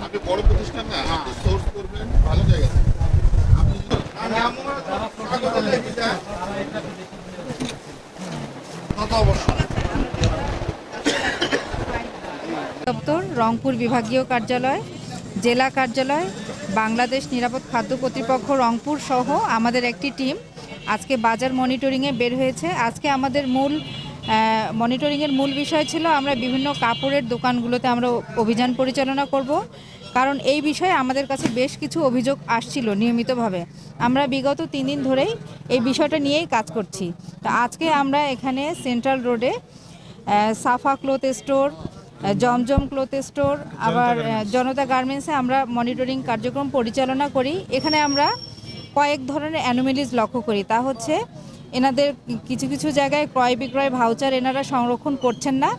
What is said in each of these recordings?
আপনি বড় প্রতিষ্ঠান না, আপনি সোর্স করবেন ভালো জায়গা থেকে। দপ্তর, রংপুর বিভাগীয় কার্যালয়, জেলা কার্যালয়, বাংলাদেশ নিরাপদ খাদ্য কর্তৃপক্ষ রংপুর সহ আমাদের একটি টিম আজকে বাজার মনিটরিংয়ে বের হয়েছে। আজকে আমাদের মনিটরিংয়ের মূল বিষয় ছিল আমরা বিভিন্ন কাপড়ের দোকানগুলোতে আমরা অভিযান পরিচালনা করব, কারণ এই বিষয়ে আমাদের কাছে বেশ কিছু অভিযোগ আসছিল নিয়মিতভাবে। আমরা বিগত 3 দিন ধরেই এই বিষয়টা নিয়েই কাজ করছি। তো আজকে আমরা এখানে সেন্ট্রাল রোডে সাফা ক্লথ স্টোর, জমজম ক্লথ স্টোর, আবার জনতা গার্মেন্টসে আমরা মনিটরিং কার্যক্রম পরিচালনা করি। এখানে আমরা কয়েক ধরনের অ্যানোমেলিজ লক্ষ্য করি। তা হচ্ছে এনাদের কিছু কিছু জায়গায় ক্রয় বিক্রয় ভাউচার এনারা সংরক্ষণ করছেন না,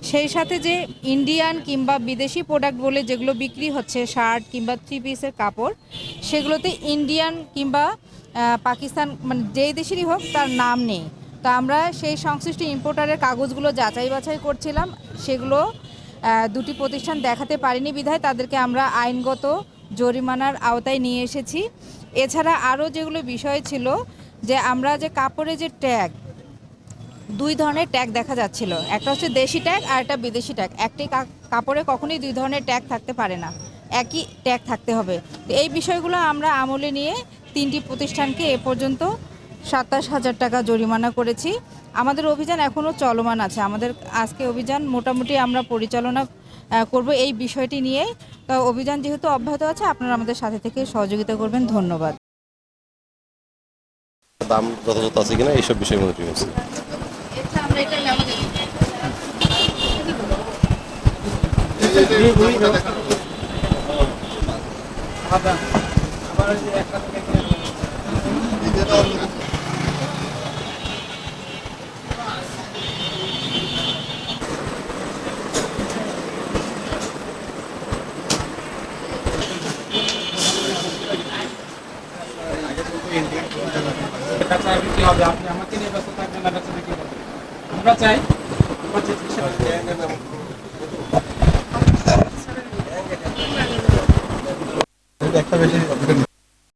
সেই সাথে যে ইন্ডিয়ান কিংবা বিদেশি প্রোডাক্ট বলে যেগুলো বিক্রি হচ্ছে, শার্ট কিংবা 3 পিসের কাপড়, সেগুলোতে ইন্ডিয়ান কিংবা পাকিস্তান মানে যেই দেশেরই হোক তার নাম নেই। তো আমরা সেই সংশ্লিষ্ট ইম্পোর্টারের কাগজগুলো যাচাই বাছাই করছিলাম, সেগুলো দুটি প্রতিষ্ঠান দেখাতে পারিনি বিধায় তাদেরকে আমরা আইনগত জরিমানার আওতায় নিয়ে এসেছি। এছাড়া আরও যেগুলো বিষয় ছিল যে আমরা যে কাপড়ে যে ট্যাগ, 2 ধরনের ট্যাগ দেখা যাচ্ছিল, একটা হচ্ছে দেশি ট্যাগ আর একটা বিদেশি ট্যাগ। একটি কাপড়ে কখনোই 2 ধরনের ট্যাগ থাকতে পারে না, একই ট্যাগ থাকতে হবে। তো এই বিষয়গুলো আমরা আমলে নিয়ে 3টি প্রতিষ্ঠানকে এ পর্যন্ত 27,000 টাকা জরিমানা করেছি। আমাদের অভিযান এখনও চলমান আছে। আমাদের আজকে অভিযান মোটামুটি আমরা পরিচালনা করব এই বিষয়টি নিয়েই। তো অভিযান যেহেতু অব্যাহত আছে, আপনারা আমাদের সাথে থেকে সহযোগিতা করবেন। ধন্যবাদ। দাম যথাযথ আছে কিনা এইসব বিষয় মনিটরিং হচ্ছে। কি হবে, আপনি আমাকে নিয়ে ব্যস্ত থাকবেন না, ব্যস্ত কি হবে? আমরা চাই একটা বেশি